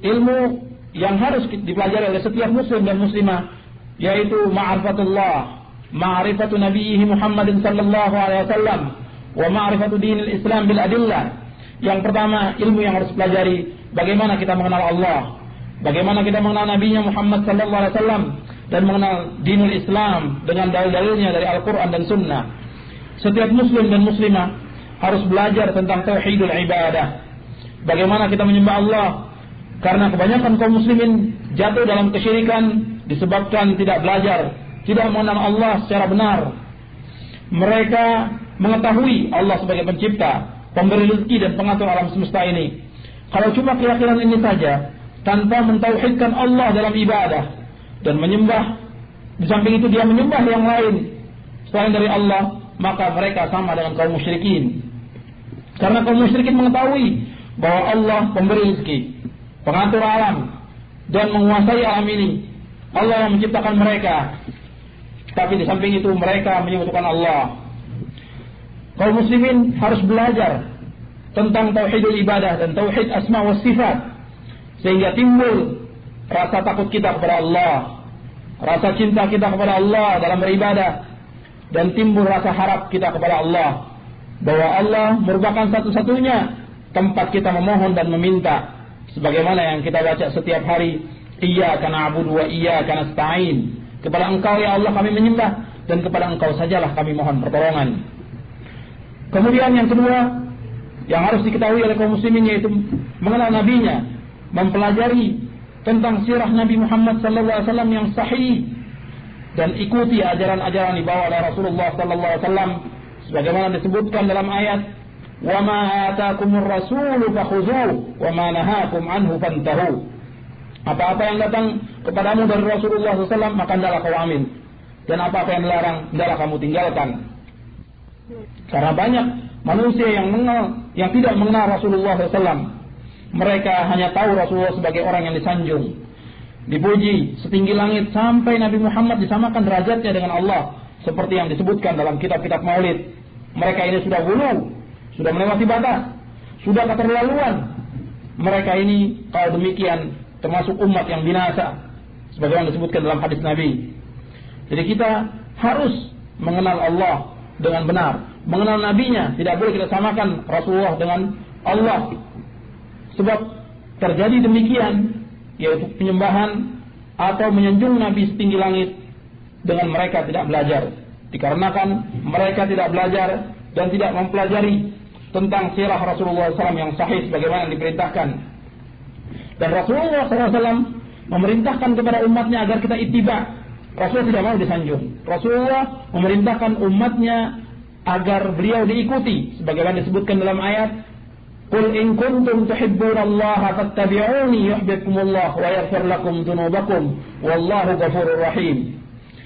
ilmu yang harus dipelajari oleh setiap muslim dan muslimah, yaitu ma'rifatullah, ma'rifatu nabiyhi Muhammadin sallallahu alaihi wasallam, wa ma'rifatu dinil Islam bil adillah. Yang pertama, ilmu yang harus pelajari, bagaimana kita mengenal Allah, bagaimana kita mengenal nabinya Muhammad sallallahu alaihi wasallam, dan mengenal dinul Islam dengan dalil-dalilnya dari Al-Quran dan Sunnah. Setiap muslim dan muslimah harus belajar tentang tauhidul ibadah, bagaimana kita menyembah Allah, karena kebanyakan kaum muslimin jatuh dalam kesyirikan disebabkan tidak belajar, tidak mengenal Allah secara benar. Mereka mengetahui Allah sebagai pencipta, pemberi rezeki dan pengatur alam semesta ini. Kalau cuma keyakinan ini saja, tanpa mentauhidkan Allah dalam ibadah dan menyembah, di samping itu dia menyembah yang lain selain dari Allah, maka mereka sama dengan kaum musyrikin. Karena kaum musyrikin mengetahui bahwa Allah pemberi rezeki, pengatur alam, dan menguasai alam ini. Allah yang menciptakan mereka. Tapi di samping itu mereka menyebutkan Allah. Kaum muslimin harus belajar tentang tauhidul ibadah dan tauhid asma wa sifat, sehingga timbul rasa takut kita kepada Allah, rasa cinta kita kepada Allah dalam beribadah, dan timbul rasa harap kita kepada Allah, bahwa Allah merupakan satu-satunya tempat kita memohon dan meminta. Sebagaimana yang kita baca setiap hari, Iyyaka na'budu wa iyyaka nasta'in. Kepada Engkau ya Allah kami menyembah, dan kepada Engkau sajalah kami mohon pertolongan. Kemudian yang kedua yang harus diketahui oleh kaum muslimin, yaitu mengenal nabinya, mempelajari tentang sirah Nabi Muhammad sallallahu alaihi wasallam yang sahih, dan ikuti ajaran-ajaran dibawa oleh Rasulullah sallallahu alaihi wasallam sebagaimana disebutkan dalam ayat, "Wa ma ataakumur rasulu fakhuzuhu wa ma nahakum anhu fantahu." Apa-apa yang datang kepadamu dari Rasulullah SAW, maka hendaklah kau ambil, dan apa-apa yang dilarang, hendaklah kamu tinggalkan. Karena banyak manusia yang tidak mengenal Rasulullah SAW. Mereka hanya tahu Rasulullah sebagai orang yang disanjung, dipuji setinggi langit, sampai Nabi Muhammad disamakan derajatnya dengan Allah, seperti yang disebutkan dalam kitab-kitab Maulid. Mereka ini sudah ghulu, sudah melewati batas, sudah keterlaluan. Mereka ini kalau demikian termasuk umat yang binasa, sebagaimana disebutkan dalam hadis Nabi. Jadi kita harus mengenal Allah dengan benar, mengenal nabinya. Tidak boleh kita samakan Rasulullah dengan Allah, sebab terjadi demikian, yaitu penyembahan atau menyanjung Nabi setinggi langit dengan mereka tidak belajar, dikarenakan mereka tidak belajar dan tidak mempelajari tentang sirah Rasulullah SAW yang sahih sebagaimana yang diperintahkan. Dan Rasulullah SAW memerintahkan kepada umatnya agar kita ittiba. Rasulullah tidak mau disanjung. Rasulullah memerintahkan umatnya agar beliau diikuti, sebagaimana disebutkan dalam ayat, "Qul in kuntum tuhibbunallaha fattabi'uni yuhibbukumullah wa yaghfir lakum dzunubakum wallahu ghafurur rahim."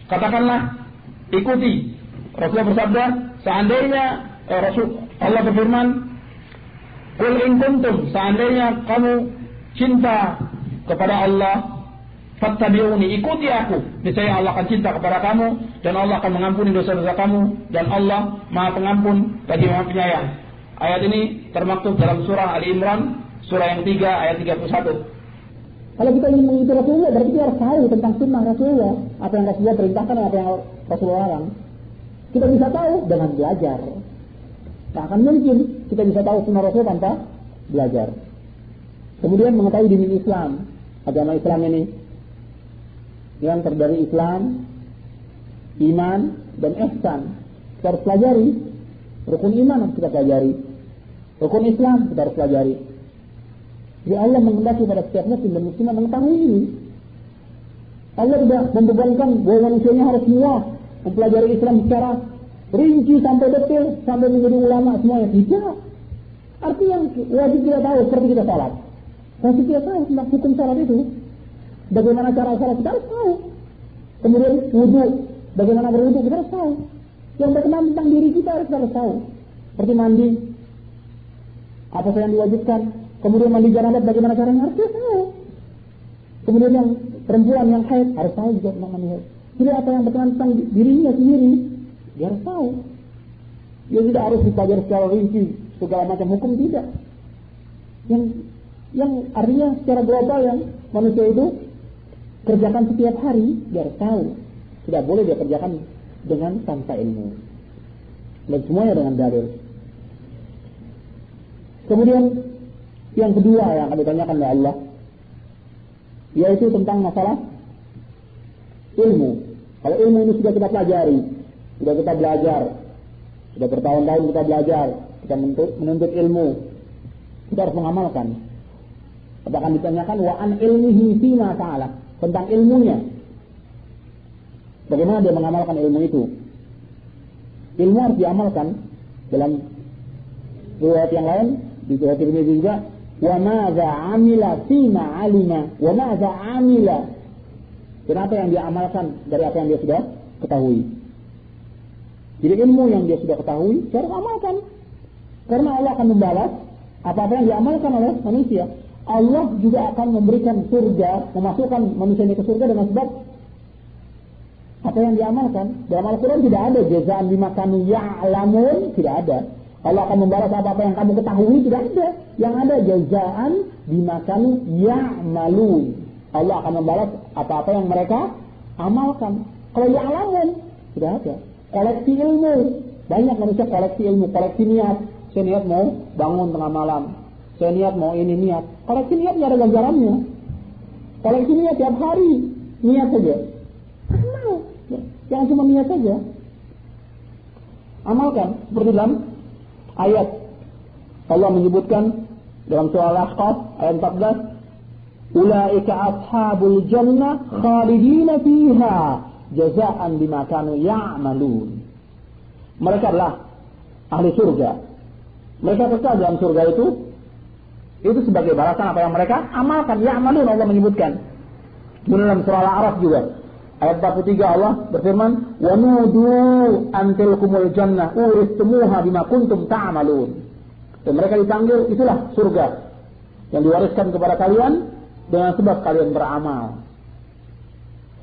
Katakanlah, ikuti. Rasulullah bersabda, seandainya Allah berfirman, "Qul in kuntum", seandainya kamu cinta kepada Allah, fattabi'uni, ikuti aku, niscaya Allah akan cinta kepada kamu, dan Allah akan mengampuni dosa-dosa kamu, dan Allah Maha Pengampun lagi Maha Penyayang. Ayat ini termaktub dalam surah Ali Imran, surah yang 3 ayat 31. Kalau kita ingin mengikuti Rasulullah, berarti kita harus tahu tentang sunnah Rasulullah, apa yang Rasulullah perintahkan dan apa yang Rasulullah larang. Kita bisa tahu dengan belajar. Tak akan mungkin kita bisa tahu sunnah Rasulullah tanpa belajar. Kemudian mengetahui dini Islam, agama Islam ini yang terdiri Islam, iman, dan ihsan. Kita harus pelajari. Rukun iman harus kita pelajari, rukun Islam kita harus pelajari. Jadi Allah menghendaki pada setiap muslim dan muslimah mengetahui ini. Allah tidak membebankan bahwa manusianya harus semua mempelajari Islam secara rinci sampai detail, sampai menjadi ulama semuanya. Tidak. Artinya wajib kita tahu seperti kita salat. Wajib kita tahu tentang hukum salat itu. Bagaimana cara salat kita harus tahu. Kemudian wudu, bagaimana berwudu kita harus tahu. Yang berkenaan tentang diri kita harus tahu. Seperti mandi, apa saja yang diwajibkan. Kemudian mandi janabah bagaimana caranya harus kita tahu. Kemudian yang perempuan yang haid harus tahu juga tentang mandi haid. Jadi apa yang berkenaan tentang dirinya sendiri dia harus tahu. Dia tidak harus dipelajari secara rinci segala macam hukum, tidak. Yang Yang artinya secara global yang manusia itu kerjakan setiap hari, dia harus tahu. Tidak boleh dia kerjakan dengan tanpa ilmu. Dan semuanya dengan dalil. Kemudian yang kedua yang akan ditanyakan oleh Allah, yaitu tentang masalah ilmu. Kalau ilmu ini sudah kita pelajari, sudah kita belajar, sudah bertahun-tahun kita belajar, kita menuntut ilmu, kita harus mengamalkan. Akan ditanyakan wa an ilmihi fima ta'ala, tentang ilmunya. Bagaimana dia mengamalkan ilmu itu? Ilmu harus diamalkan. Dalam riwayat yang lain di riwayat ini juga, wa madza amila fima alima, wa madza amila. Kenapa yang dia amalkan dari apa yang dia sudah ketahui? Jadi ilmu yang dia sudah ketahui, dia harus amalkan. Karena Allah akan membalas apa-apa yang diamalkan oleh manusia. Allah juga akan memberikan surga, memasukkan manusia ini ke surga dengan sebab apa yang diamalkan. Dalam Al-Quran tidak ada jazaan bima kanu ya'lamun, tidak ada. Allah akan membalas apa-apa yang kamu ketahui, tidak ada. Yang ada jazaan bima kanu ya'malun. Allah akan membalas apa-apa yang mereka amalkan. Kalau ya'lamun, tidak ada. Koleksi ilmu, banyak manusia koleksi ilmu, koleksi niat. Saya niat mau bangun tengah malam, saya niat mau ini niat. Koleksi niat tidak ada ganjarannya. Koleksi niat tiap hari, niat saja. Amal, jangan cuma niat saja. Amalkan. Seperti dalam ayat Allah menyebutkan dalam surah Al-Ahqaf ayat 14, ulaika ashabul jannah khalidina fiha jazaan bima kanu ya'malun. Mereka adalah ahli surga. Mereka kekal dalam surga itu sebagai balasan apa yang mereka amalkan. Ya'malun, Allah menyebutkan. Kemudian dalam surah Al-A'raf juga ayat 43 Allah berfirman, wa nudu antilkumul jannah uristumuha bima kuntum ta'malun. Dan mereka dipanggil, itulah surga yang diwariskan kepada kalian dengan sebab kalian beramal.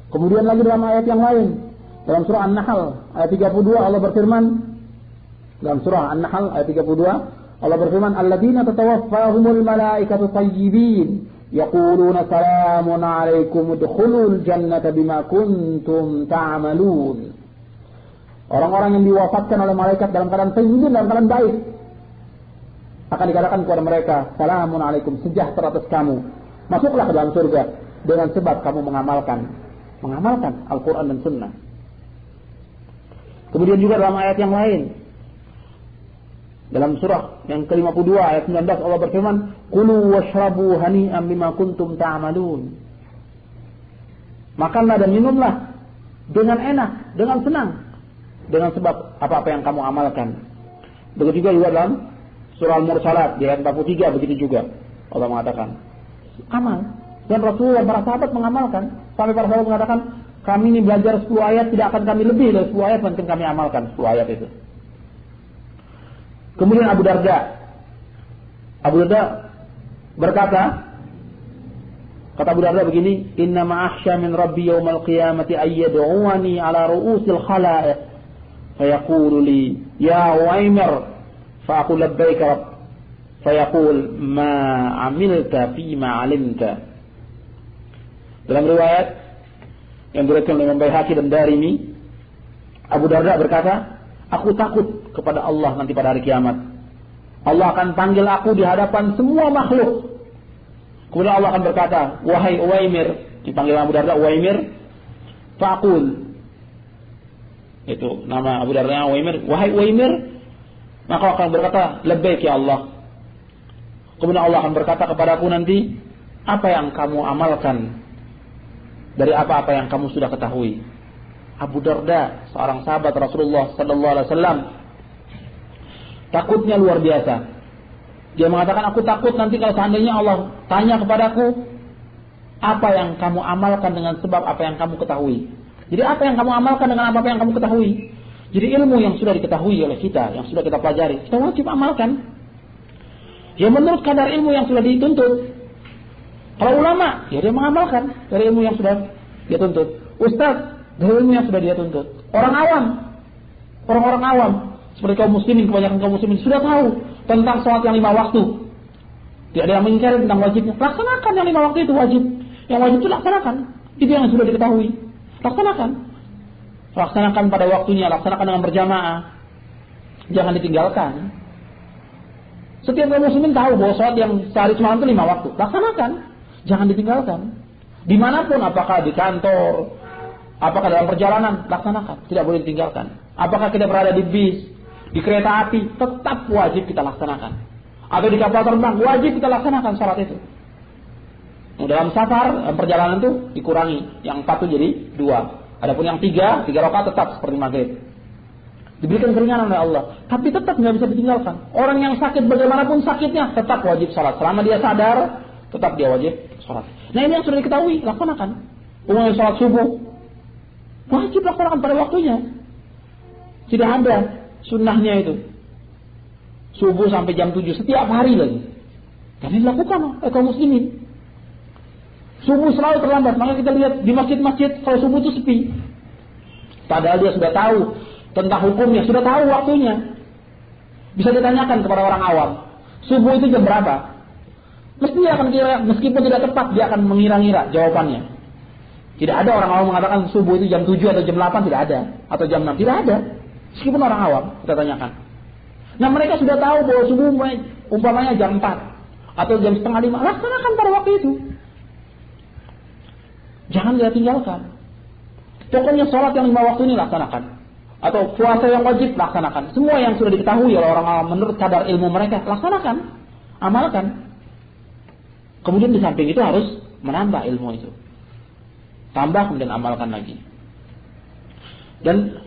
Kemudian lagi dalam ayat yang lain, dalam surah An-Nahl ayat 32 Allah berfirman, dalam surah An-Nahl ayat 32 Allah berfirman, alladzina tatawaffahumul malaikatu tayyibin yaquluna salamun alaikum udkhulul jannata bima kuntum ta'malun. Orang-orang yang diwafatkan oleh malaikat dalam keadaan tayyibin, dalam keadaan baik, akan dikatakan kepada mereka, salamun alaikum, sejahtera atas kamu, masuklah ke dalam surga dengan sebab kamu mengamalkan Al-Quran dan Sunnah. Kemudian juga dalam ayat yang lain, dalam surah yang ke-52 ayat 19 Allah berfirman, kulu washrabu hani'an bima kuntum ta'malun. Makanlah dan minumlah dengan enak, dengan senang, dengan sebab apa-apa yang kamu amalkan. Begitu juga dalam surah Al-Mursalat di ayat 43 begitu juga Allah mengatakan amal. Dan Rasulullah para sahabat mengamalkan, sampai para sahabat mengatakan, kami ini belajar 10 ayat tidak akan kami lebih dari 10 ayat, penting kami amalkan 10 ayat itu. Kemudian Abu Darda berkata, kata Abu Darda begini, inna ma'akhsha min rabbi yawmal qiyamati ayyad'uwani ala ru'usil khala'iq fayaqulu li ya Uwaimir fa'aqul labbaik rabb fayaqul ma amilta fima alimta. Dalam riwayat yang diriwayatkan oleh Imam Baihaqi dan Darimi, Abu Darda berkata, aku takut kepada Allah nanti pada hari kiamat. Allah akan panggil aku di hadapan semua makhluk. Kemudian Allah akan berkata, wahai Uwaimir, dipanggil Abu Darda Uwaimir, faqul. Itu nama Abu Darda Uwaimir, wahai Uwaimir, maka akan berkata, labbaik ya Allah. Kemudian Allah akan berkata kepadaku nanti, apa yang kamu amalkan dari apa-apa yang kamu sudah ketahui. Abu Darda, seorang sahabat Rasulullah sallallahu alaihi wasallam, takutnya luar biasa. Dia mengatakan, aku takut nanti kalau seandainya Allah tanya kepadaku, apa yang kamu amalkan dengan sebab apa yang kamu ketahui. Jadi apa yang kamu amalkan dengan apa yang kamu ketahui. Jadi ilmu yang sudah diketahui oleh kita, yang sudah kita pelajari, kita wajib amalkan. Ya menurut kadar ilmu yang sudah dituntut. Kalau ulama, ya dia mengamalkan dari ilmu yang sudah dia tuntut. Ustaz, dari ilmu yang sudah dia tuntut. Orang-orang awam, seperti kaum muslimin, kebanyakan kaum muslimin sudah tahu tentang sholat yang 5 waktu. Tidak ada yang mengingkari tentang wajibnya. Laksanakan yang 5 waktu itu wajib. Yang wajib itu laksanakan. Itu yang sudah diketahui. Laksanakan. Laksanakan pada waktunya, laksanakan dengan berjamaah. Jangan ditinggalkan. Setiap kaum muslimin tahu bahwa sholat yang sehari semalam itu 5 waktu. Laksanakan. Jangan ditinggalkan. Dimanapun, apakah di kantor, apakah dalam perjalanan, laksanakan. Tidak boleh ditinggalkan. Apakah kita berada di bis, di kereta api, tetap wajib kita laksanakan. Atau di kapal terbang, wajib kita laksanakan sholat itu. Nah, dalam safar, dalam perjalanan itu dikurangi. Yang 4 itu jadi 2. Adapun yang 3 rakaat tetap seperti maghrib. Diberikan keringanan oleh Allah. Tapi tetap nggak bisa ditinggalkan. Orang yang sakit bagaimanapun sakitnya, tetap wajib sholat. Selama dia sadar, tetap dia wajib sholat. Nah ini yang sudah diketahui, laksanakan. Umumnya sholat subuh, wajib laksanakan pada waktunya. Tidak ada sunnahnya itu. Subuh sampai jam 7 setiap hari lagi. Dan ini dilakukan oleh kaum muslimin. Subuh selalu terlambat. Maka kita lihat di masjid-masjid kalau subuh itu sepi. Padahal dia sudah tahu tentang hukumnya, sudah tahu waktunya. Bisa ditanyakan kepada orang awam, subuh itu jam berapa? Mesti dia akan kira, meskipun tidak tepat, dia akan mengira-ngira jawabannya. Tidak ada orang awam mengatakan subuh itu jam 7 atau jam 8, tidak ada. Atau jam 6, tidak ada. Meskipun orang awam, kita tanyakan. Nah mereka sudah tahu bahwa subuh umpamanya jam 4 atau jam setengah 5, laksanakan pada waktu itu. Jangan dia tinggalkan. Pokoknya sholat yang 5 waktu ini laksanakan. Atau puasa yang wajib, laksanakan. Semua yang sudah diketahui oleh orang awam menurut kadar ilmu mereka, laksanakan. Amalkan. Kemudian di samping itu harus menambah ilmu itu. Tambah kemudian amalkan lagi. Dan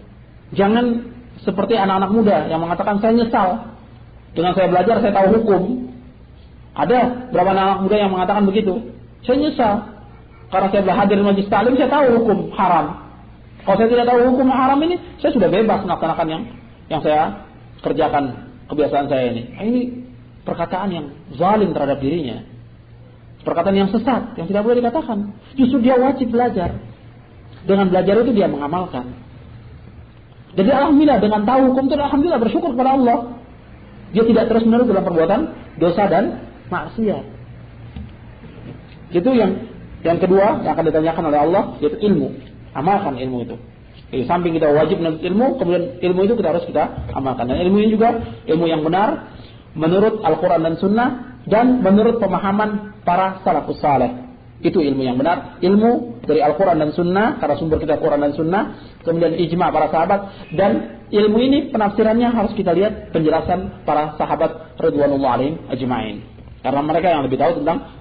jangan seperti anak-anak muda yang mengatakan saya nyesal. Dengan saya belajar saya tahu hukum. Ada berapa anak muda yang mengatakan begitu. Saya nyesal. Karena saya belajar hadir di majlis taklim, saya tahu hukum haram. Kalau saya tidak tahu hukum haram ini, saya sudah bebas melaksanakan yang saya kerjakan, kebiasaan saya ini. Ini perkataan yang zalim terhadap dirinya. Perkataan yang sesat, yang tidak boleh dikatakan. Justru dia wajib belajar. Dengan belajar itu dia mengamalkan. Jadi alhamdulillah dengan tahu hukum itu, alhamdulillah bersyukur kepada Allah. Dia tidak terus-menerus dalam perbuatan dosa dan maksiat. Itu yang kedua yang akan ditanyakan oleh Allah, yaitu ilmu. Amalkan ilmu itu. Jadi samping kita wajib menuntut ilmu, kemudian ilmu itu kita harus kita amalkan. Dan ilmu ini juga ilmu yang benar menurut Al-Quran dan Sunnah dan menurut pemahaman para salafus saleh. Itu ilmu yang benar, ilmu dari Al-Quran dan Sunnah, karena sumber kita Al-Quran dan Sunnah, kemudian ijma' para sahabat, dan ilmu ini penafsirannya harus kita lihat penjelasan para sahabat radhiyallahu alaihim ajma'in. Karena mereka yang lebih tahu tentang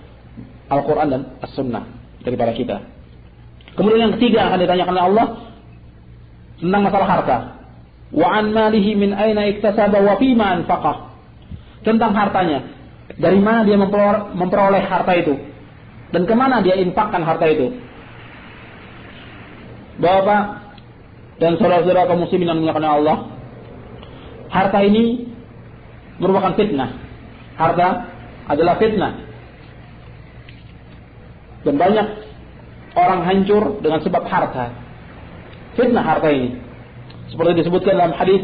Al-Quran dan As-Sunnah daripada kita. Kemudian yang ketiga akan ditanyakan oleh Allah tentang masalah harta. Wa an malihi min aina iktasaba wa fima anfaqah. Tentang hartanya. Dari mana dia memperoleh harta itu? Dan kemana dia infakkan harta itu? Bapak dan saudara-saudara kaum muslimin yang dimuliakan Allah, harta ini merupakan fitnah. Harta adalah fitnah. Dan banyak orang hancur dengan sebab harta. Fitnah harta ini. Seperti disebutkan dalam hadis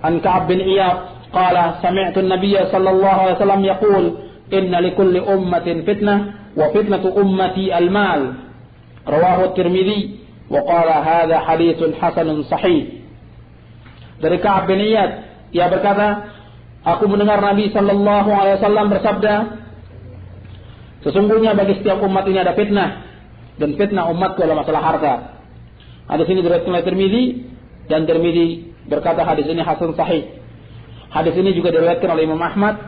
An Ka'ab bin Iyad qala sami'tu an-nabiy sallallahu alaihi wasallam yaqul inna likulli ummatin fitnah wa fitnatu ummati al-mal. Rawahu at-Tirmidzi wa qala hadha haditsun hasanun sahih. Dari Ka'ab bin Iyad, ia berkata, aku mendengar Nabi sallallahu alaihi wasallam bersabda, sesungguhnya bagi setiap umat ini ada fitnah. Dan fitnah umatku adalah masalah harta. Hadis ini diriwayatkan oleh Tirmidzi, dan Tirmidzi berkata hadis ini hasan sahih. Hadis ini juga diriwayatkan oleh Imam Ahmad,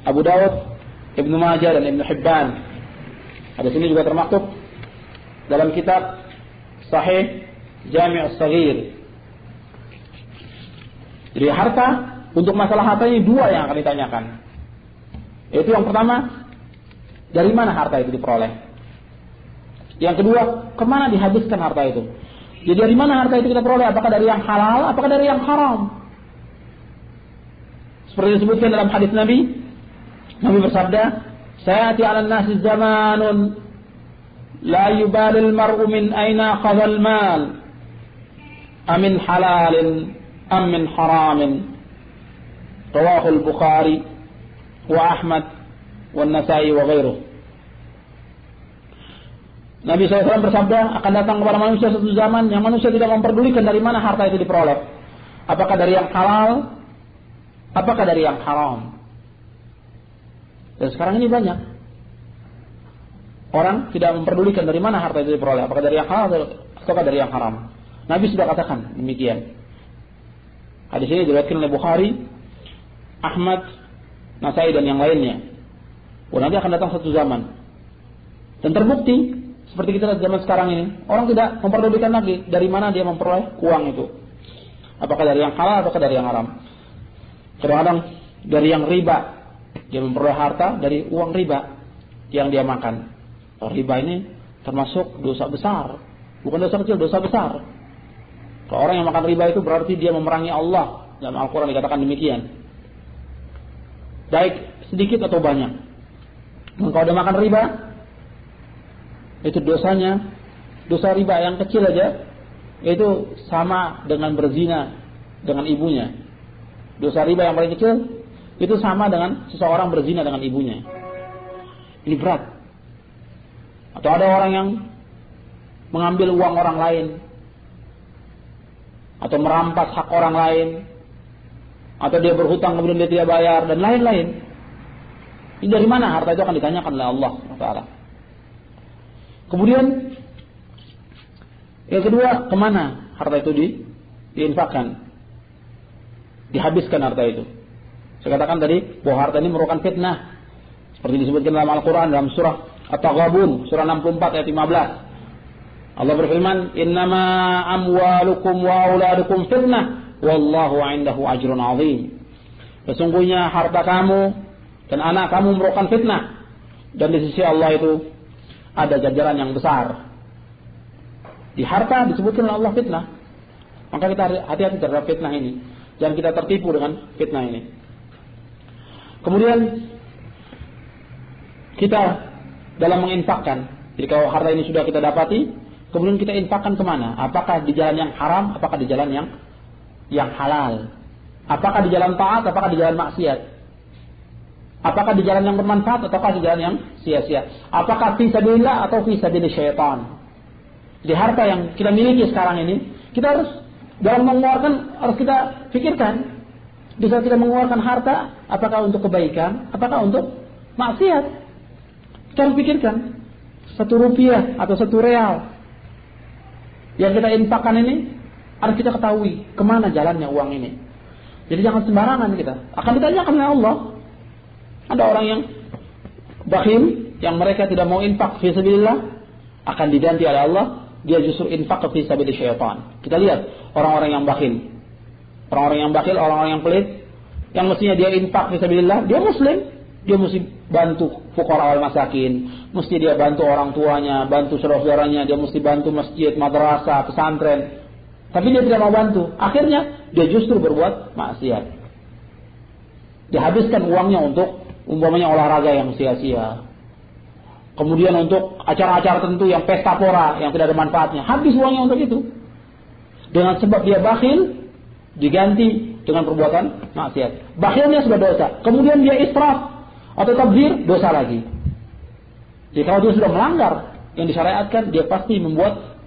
Abu Dawud, Ibnu Majah dan Ibnu Hibban. Hadis ini juga termaktub dalam kitab Sahih Jami' As-Saghir. Jadi harta, untuk masalah harta ini dua yang akan ditanyakan. Yaitu yang pertama, dari mana harta itu diperoleh? Yang kedua, kemana dihabiskan harta itu? Jadi dari mana harta itu kita peroleh? Apakah dari yang halal? Apakah dari yang haram? Seperti disebutkan dalam hadis Nabi bersabda, "Sayati 'alan nasi zamanun la yubalil mar'u min aina akhadha al-mal, amin halalin am min haramin." Rawahu al-Bukhari wa Ahmad wa Nasa'i wa ghairuh. Nabi SAW bersabda, akan datang kepada manusia satu zaman yang manusia tidak memperdulikan dari mana harta itu diperoleh. Apakah dari yang halal, apakah dari yang haram. Dan sekarang ini banyak orang tidak memperdulikan dari mana harta itu diperoleh, apakah dari yang halal ataukah dari yang haram. Nabi sudah katakan demikian. Hadis ini diriwayatkan oleh Bukhari, Ahmad, Nasa'i dan yang lainnya. Nanti akan datang satu zaman dan terbukti seperti kita lihat zaman sekarang ini, orang tidak memperdulikan lagi dari mana dia memperoleh uang itu. Apakah dari yang halal ataukah dari yang haram. Kadang-kadang dari yang riba, dia memperoleh harta dari uang riba yang dia makan. Riba ini termasuk dosa besar, bukan dosa kecil, dosa besar. Kalau orang yang makan riba itu berarti dia memerangi Allah. Dalam Al-Quran dikatakan demikian. Baik sedikit atau banyak. Kalau dia makan riba, itu dosanya, dosa riba yang kecil aja, itu sama dengan berzina dengan ibunya. Dosa riba yang paling kecil, itu sama dengan seseorang berzina dengan ibunya. Ini berat. Atau ada orang yang mengambil uang orang lain, atau merampas hak orang lain, atau dia berhutang kemudian dia tidak bayar, dan lain-lain. Ini dari mana harta itu akan ditanyakan oleh Allah Ta'ala. Kemudian yang kedua, kemana harta itu diinfakkan, dihabiskan harta itu. Saya katakan tadi bahwa harta ini merupakan fitnah, seperti disebutkan dalam Al-Quran dalam surah At-Taghabun surah 64 ayat 15. Allah berfirman, innama amwalukum wa auladukum fitnah wallahu indahu ajrun azim. Sesungguhnya harta kamu dan anak kamu merupakan fitnah, dan di sisi Allah itu ada ganjaran yang besar. Di harta disebutkan oleh Allah fitnah. Maka kita hati-hati terhadap fitnah ini. Jangan kita tertipu dengan fitnah ini. Kemudian kita dalam menginfakkan, jadi kalau harta ini sudah kita dapati, kemudian kita infakkan kemana? Apakah di jalan yang haram, apakah di jalan yang halal? Apakah di jalan taat, apakah di jalan maksiat? Apakah di jalan yang bermanfaat ataukah di jalan yang sia-sia? Apakah fi sabilillah atau fi sabilil syaitan? Di harta yang kita miliki sekarang ini, kita harus dalam mengeluarkan harus kita pikirkan. Di saat kita mengeluarkan harta, apakah untuk kebaikan, apakah untuk maksiat? Kita harus pikirkan. 1 rupiah atau 1 real yang kita infakkan ini harus kita ketahui kemana jalannya uang ini. Jadi jangan sembarangan kita. Akan ditanyakan oleh Allah. Ada orang yang bakhil, yang mereka tidak mau infak fi sabilillah, akan diganti oleh Allah, dia justru infak fi sabilil syaitan. Kita lihat orang-orang yang bakhil. Orang-orang yang bakhil, orang-orang yang pelit, yang mestinya dia infak fi sabilillah, dia muslim, dia mesti bantu fuqara wal masakin, mesti dia bantu orang tuanya, bantu saudara-saudaranya, dia mesti bantu masjid, madrasah, pesantren. Tapi dia tidak mau bantu. Akhirnya dia justru berbuat maksiat. Dihabiskan uangnya untuk umpamanya olahraga yang sia-sia. Kemudian untuk acara-acara tertentu yang pesta pora yang tidak ada manfaatnya. Habis uangnya untuk itu. Dengan sebab dia bakhil, diganti dengan perbuatan maksiat. Bakhilnya sudah dosa. Kemudian dia israf atau tabdzir, dosa lagi. Jadi kalau dia sudah melanggar yang disyariatkan, dia pasti membuat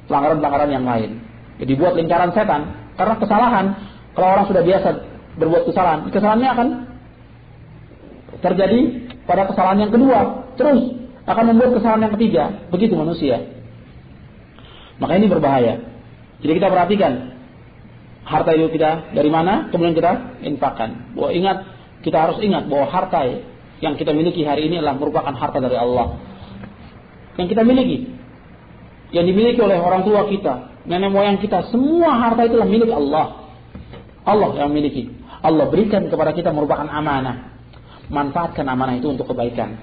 pelanggaran-pelanggaran yang lain. Jadi buat lingkaran setan. Karena kesalahan, kalau orang sudah biasa berbuat kesalahannya akan terjadi pada kesalahan yang kedua, terus akan membuat kesalahan yang ketiga. Begitu manusia. Maka ini berbahaya. Jadi kita perhatikan harta itu kita dari mana, kemudian kita infakkan. Bahwa kita harus ingat bahwa harta yang kita miliki hari ini adalah merupakan harta dari Allah. Yang kita miliki, yang dimiliki oleh orang tua kita, nenek moyang kita, semua harta itulah milik Allah. Allah yang memiliki. Allah berikan kepada kita merupakan amanah. Manfaatkan amanah itu untuk kebaikan.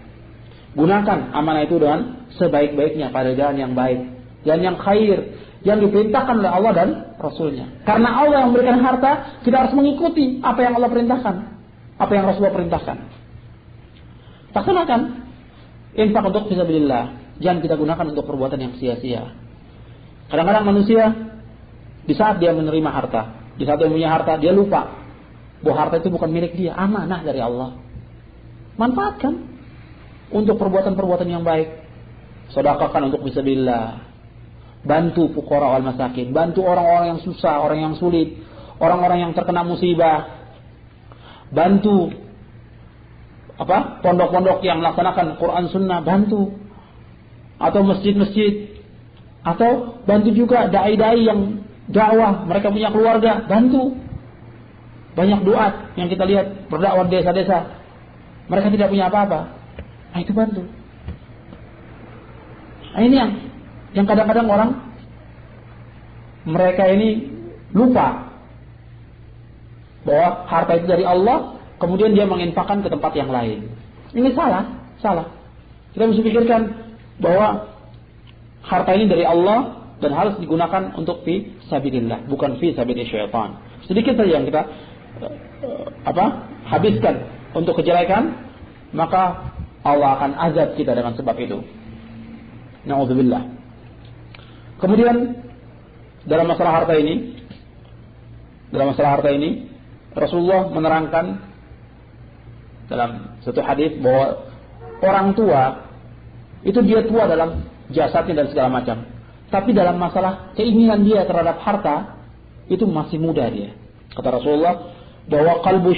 Gunakan amanah itu dengan sebaik-baiknya pada jalan yang baik, jalan yang khair, yang diperintahkan oleh Allah dan Rasulnya. Karena Allah yang memberikan harta, kita harus mengikuti apa yang Allah perintahkan, apa yang Rasulullah perintahkan. Laksanakan infak untuk fisabilillah. Jangan kita gunakan untuk perbuatan yang sia-sia. Kadang-kadang manusia di saat dia menerima harta, di saat dia punya harta, dia lupa bahwa harta itu bukan milik dia, amanah dari Allah. Manfaatkan untuk perbuatan-perbuatan yang baik. Sedekahkan untuk fisabilillah. Bantu fuqara wal masakin, bantu orang-orang yang susah, orang yang sulit, orang-orang yang terkena musibah. Bantu pondok-pondok yang melaksanakan Quran Sunnah, bantu. Atau masjid-masjid, atau bantu juga dai-dai yang dakwah, mereka punya keluarga, bantu. Banyak duat yang kita lihat berdakwah di desa-desa, mereka tidak punya apa-apa, nah itu bantu. Nah, ini yang kadang-kadang orang mereka ini lupa bahwa harta itu dari Allah, kemudian dia menginfakkan ke tempat yang lain. Ini salah. Kita mesti pikirkan bahwa harta ini dari Allah dan harus digunakan untuk fi sabilillah, bukan fi sabilil syaitan. Sedikit saja yang kita habiskan untuk kejelekan, maka Allah akan azab kita dengan sebab itu. Na'udzubillah. Kemudian dalam masalah harta ini Rasulullah menerangkan dalam satu hadis bahwa orang tua itu dia tua dalam jasadnya dan segala macam, tapi dalam masalah keinginan dia terhadap harta itu masih muda dia. Kata Rasulullah bahwa qalbu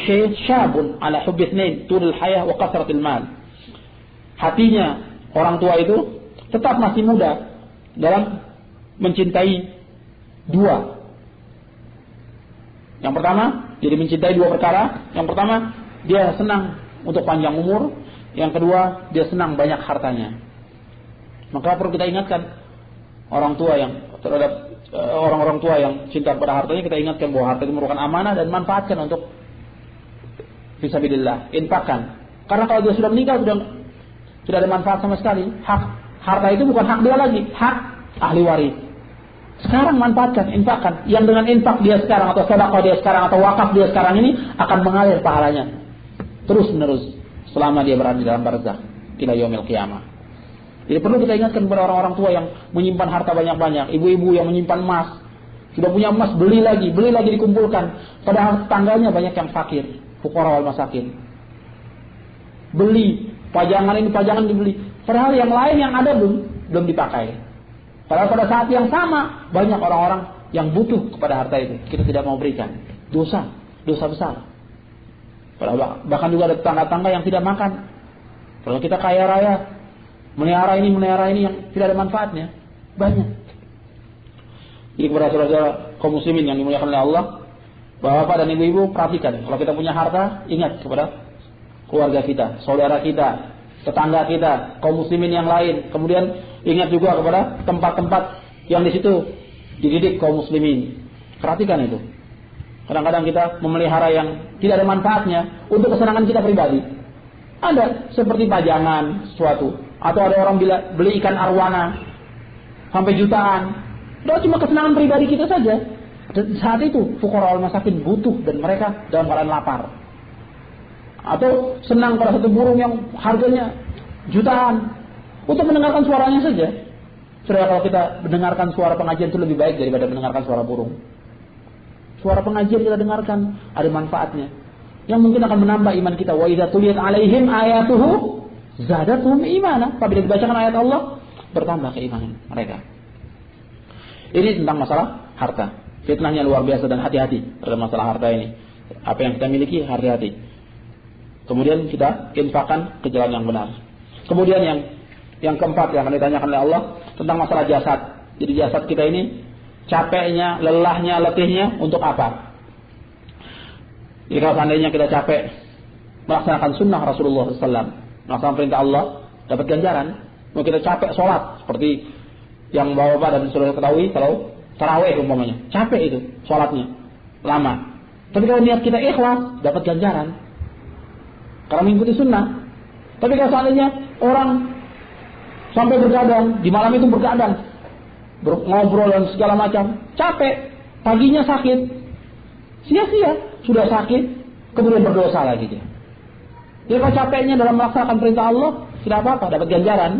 syabun ala hubbi itsnain tulul hayah wa kasratil mal. Hatinya orang tua itu tetap masih muda dalam mencintai dua. Yang pertama, jadi mencintai dua perkara. Yang pertama, dia senang untuk panjang umur. Yang kedua, dia senang banyak hartanya. Maka perlu kita ingatkan orang tua yang terhadap orang-orang tua yang cinta pada hartanya, kita ingatkan bahwa harta itu merupakan amanah dan manfaatkan untuk fisabilillah, infakkan. Karena kalau dia sudah meninggal sudah tidak ada manfaat sama sekali. Harta itu bukan hak dia lagi, hak ahli waris. Sekarang manfaatkan, infakkan. Yang dengan infak dia sekarang atau sedekah dia sekarang atau wakaf dia sekarang ini akan mengalir pahalanya terus menerus selama dia berada di dalam barzakh ila yaumil qiyamah. Jadi perlu kita ingatkan kepada orang-orang tua yang menyimpan harta banyak-banyak, ibu-ibu yang menyimpan emas, sudah punya emas beli lagi dikumpulkan, padahal tetangganya banyak yang fakir, fuqara wal masakin. Beli pajangan dibeli, padahal yang lain yang ada belum dipakai. Padahal pada saat yang sama banyak orang-orang yang butuh kepada harta itu, kita tidak mau berikan. Dosa besar. Padahal bahkan juga ada tetangga-tetangga yang tidak makan. Kalau kita kaya raya, melihara ini yang tidak ada manfaatnya, banyak. Jadi kepada saudara kaum muslimin yang dimuliakan oleh Allah, bapak dan ibu-ibu, perhatikan kalau kita punya harta, ingat kepada keluarga kita, saudara kita, tetangga kita, kaum muslimin yang lain. Kemudian ingat juga kepada tempat-tempat yang di situ dididik kaum muslimin. Perhatikan itu. Kadang-kadang kita memelihara yang tidak ada manfaatnya untuk kesenangan kita pribadi. Ada seperti pajangan sesuatu, atau ada orang beli ikan arwana sampai jutaan. Itu cuma kesenangan pribadi kita saja. Dan saat itu fuqara wal masakin butuh dan mereka dalam keadaan lapar. Atau senang pada satu burung yang harganya jutaan untuk mendengarkan suaranya saja. Saudara, kalau kita mendengarkan suara pengajian itu lebih baik daripada mendengarkan suara burung. Suara pengajian kita dengarkan ada manfaatnya yang mungkin akan menambah iman kita. Wa idza tuliyat alaihim ayatuhu zadatuhum imana. Apabila dibacakan ayat Allah, bertambah keimanan mereka. Ini tentang masalah harta. Fitnahnya luar biasa dan hati-hati dalam masalah harta ini. Apa yang kita miliki, hati-hati. Kemudian kita infakkan ke jalan yang benar. Kemudian yang keempat yang akan ditanyakan oleh Allah tentang masalah jasad. Jadi jasad kita ini capeknya, lelahnya, letihnya untuk apa? Jadi kalau seandainya kita capek melaksanakan sunnah Rasulullah SAW, melaksanakan perintah Allah, dapat ganjaran. Mau kita capek sholat, seperti yang bapak dan saudara ketahui, kalau tarawih umpamanya, capek itu sholatnya, lama. Tapi kalau niat kita ikhlas, dapat ganjaran. Karena mengikuti sunnah. Tapi kalau seandainya orang sampai bergadang, di malam itu bergadang, ngobrol dan segala macam, capek, paginya sakit, sia-sia, sudah sakit, kemudian berdosa lagi dia. Jadi kalau capeknya dalam melaksanakan perintah Allah, tidak apa-apa, dapat ganjaran.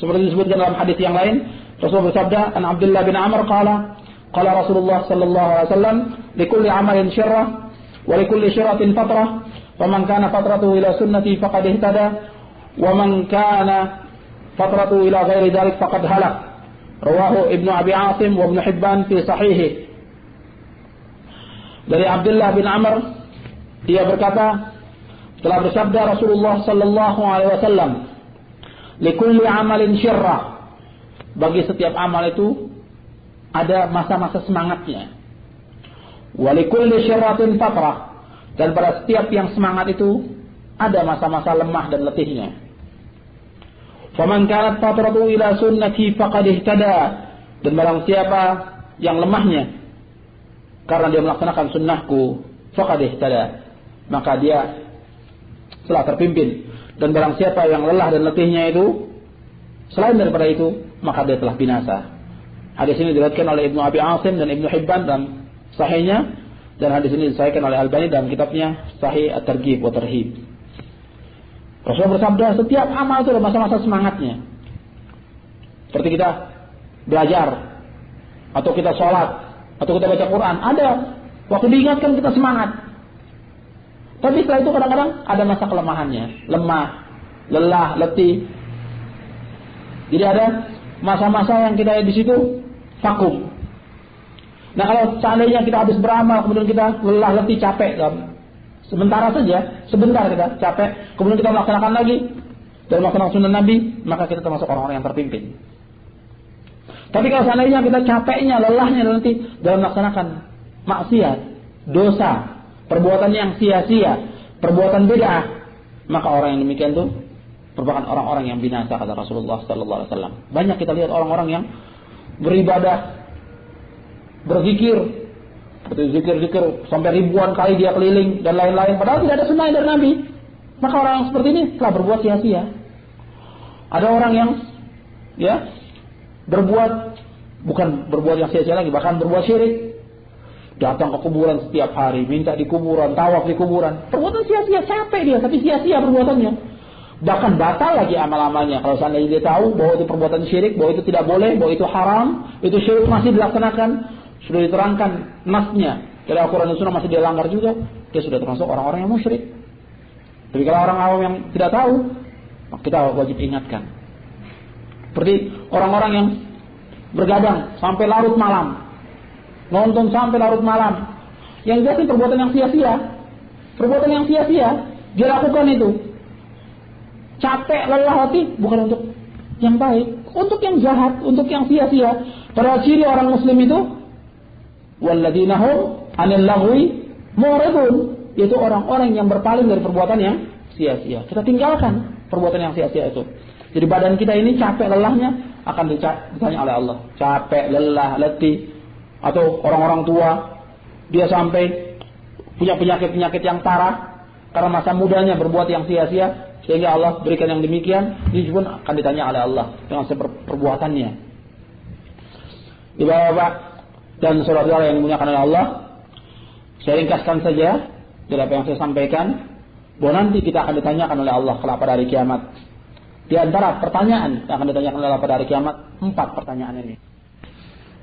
Seperti disebutkan dalam hadis yang lain, Rasulullah bersabda, an Abdullah bin Amr qala Rasulullah sallallahu alaihi wasallam, likulli amalin syirrah wa likulli syirratin fatrah Faman kana fatratuhu ila sunnati faqad ihtada wa man kana fatratuhu ila ghairi dzalik faqad halak. Rawahu Ibnu Abi Asim wa Ibnu Hibban fi sahihi. Dari Abdullah bin Amr, dia berkata, telah bersabda Rasulullah sallallahu alaihi wasallam, "Likulli amalin syirrah." Bagi setiap amal itu ada masa-masa semangatnya. Wa likulli syirratin fatrah. Dan pada setiap yang semangat itu ada masa-masa lemah dan letihnya. Faman kanat fatratu ila sunnati faqad ihtada. Dan barang siapa yang lemahnya karena dia melaksanakan sunnahku, faqad ihtada, maka dia telah terpimpin. Dan barang siapa yang lelah dan letihnya itu selain daripada itu, maka dia telah binasa. Hadis ini diriwayatkan oleh Ibnu Abi Asim dan Ibnu Hibban dalam sahihnya, dan hadis ini disahihkan oleh Albani dalam kitabnya Sahih At-Targhib wa Tarhib. Rasulullah bersabda, setiap amal itu ada masa-masa semangatnya. Seperti kita belajar, atau kita sholat, atau kita baca Quran, ada waktu diingatkan kita semangat. Tapi setelah itu kadang-kadang ada masa kelemahannya, lemah, lelah, letih. Jadi ada masa-masa yang kita di situ vakum. Nah, kalau seandainya kita habis beramal, kemudian kita lelah, letih, capek, sebentar saja, sebentar kita capek, kemudian kita melaksanakan lagi dan melaksanakan sunnah Nabi, maka kita termasuk orang-orang yang terpimpin. Tapi kalau seandainya kita capeknya, lelahnya nanti dalam melaksanakan maksiat, dosa, perbuatan yang sia-sia, perbuatan bid'ah, maka orang yang demikian itu merupakan orang-orang yang binasa, kata Rasulullah sallallahu alaihi wasallam. Banyak kita lihat orang-orang yang beribadah, berzikir, zikir sampai ribuan kali dia keliling dan lain-lain, padahal tidak ada sunnah dari Nabi. Maka orang yang seperti ini telah berbuat sia-sia. Ada orang yang bukan berbuat yang sia-sia lagi, bahkan berbuat syirik. Datang ke kuburan setiap hari, minta di kuburan, tawaf di kuburan. Perbuatan sia-sia, capek dia, tapi sia-sia perbuatannya. Bahkan batal lagi amal-amalnya. Kalau seandainya dia tahu bahwa itu perbuatan syirik, bahwa itu tidak boleh, bahwa itu haram, itu syirik masih dilaksanakan, sudah diterangkan nasnya dari Al-Quran dan Sunnah masih dia langgar juga, dia sudah termasuk orang-orang yang musyrik. Tapi kalau orang awam yang tidak tahu, kita wajib ingatkan. Seperti orang-orang yang bergadang sampai larut malam, nonton sampai larut malam, yang jelas itu perbuatan yang sia-sia. Perbuatan yang sia-sia dia lakukan itu. Capek, lelah hati, bukan untuk yang baik, untuk yang jahat, untuk yang sia-sia. Padahal ciri orang Muslim itu, walladzina hum 'anil lagwi mu'ridun, yaitu orang-orang yang berpaling dari perbuatan yang sia-sia. Kita tinggalkan perbuatan yang sia-sia itu. Jadi badan kita ini capek, lelahnya akan ditanya oleh Allah. Capek, lelah, letih. Atau orang-orang tua, dia sampai punya penyakit-penyakit yang parah karena masa mudanya berbuat yang sia-sia, sehingga Allah berikan yang demikian. Ini pun akan ditanya oleh Allah dengan perbuatannya. Bapak-bapak dan saudara yang dimuliakan oleh Allah, saya ringkaskan saja dari apa yang saya sampaikan, bahwa nanti kita akan ditanyakan oleh Allah pada hari kiamat. Di antara pertanyaan yang akan ditanyakan oleh Allah pada hari kiamat, 4 pertanyaan ini,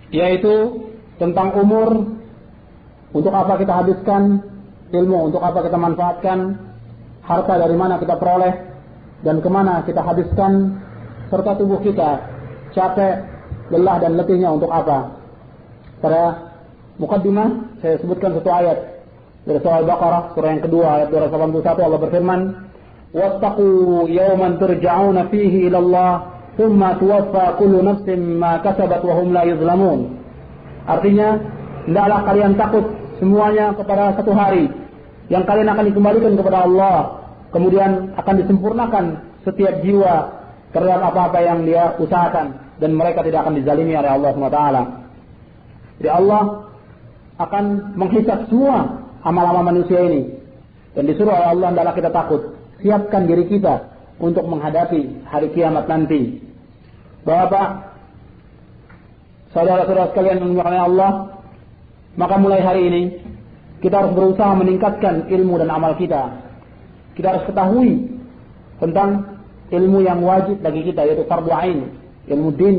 yaitu tentang umur, untuk apa kita habiskan ilmu, untuk apa kita manfaatkan, harta dari mana kita peroleh dan kemana kita habiskan, serta tubuh kita capek, lelah dan letihnya untuk apa. Pada mukaddimah saya sebutkan satu ayat dari surah Al-Baqarah, surah yang kedua ayat 281, Allah berfirman, "Wattaqu yawman turja'una fihi ila Allah, thumma tuwaffa kullu nafsin ma kasabat wa hum la yuzlamun." Artinya, hendaklah kalian takut semuanya kepada satu hari yang kalian akan dikembalikan kepada Allah, kemudian akan disempurnakan setiap jiwa terhadap apa-apa yang dia usahakan, dan mereka tidak akan dizalimi oleh Allah SWT. Jadi Allah akan menghisab semua amal-amal manusia ini, dan disuruh oleh Allah hendaklah kita takut, siapkan diri kita untuk menghadapi hari kiamat nanti. Bapak, saudara-saudara sekalian yang dimuliakan Allah, maka mulai hari ini kita harus berusaha meningkatkan ilmu dan amal kita. Kita harus ketahui tentang ilmu yang wajib bagi kita, yaitu fardhu ain, ilmu din,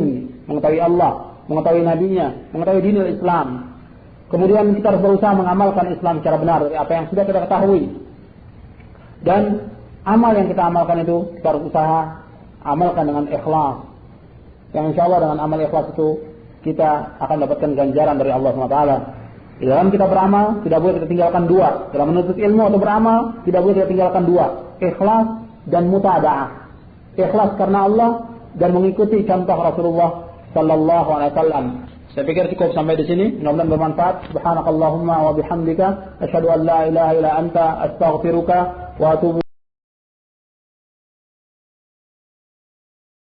mengetahui Allah, mengetahui nabinya, mengetahui dinul Islam. Kemudian kita harus berusaha mengamalkan Islam secara benar dari apa yang sudah kita ketahui. Dan amal yang kita amalkan itu kita harus usaha amalkan dengan ikhlas. Yang insya Allah dengan amal ikhlas itu kita akan dapatkan ganjaran dari Allah SWT. Di dalam kita beramal tidak boleh kita tinggalkan dua. Dalam menuntut ilmu atau beramal tidak boleh kita tinggalkan dua. Ikhlas dan muta'adaah. Ikhlas karena Allah dan mengikuti contoh Rasulullah sallallahu alaihi wasallam. Saya pikir cukup sampai di sini. Mudah-mudahan bermanfaat. Subhanakallahumma wa bihamdika asyhadu an la ilaha illa anta astaghfiruka wa atubu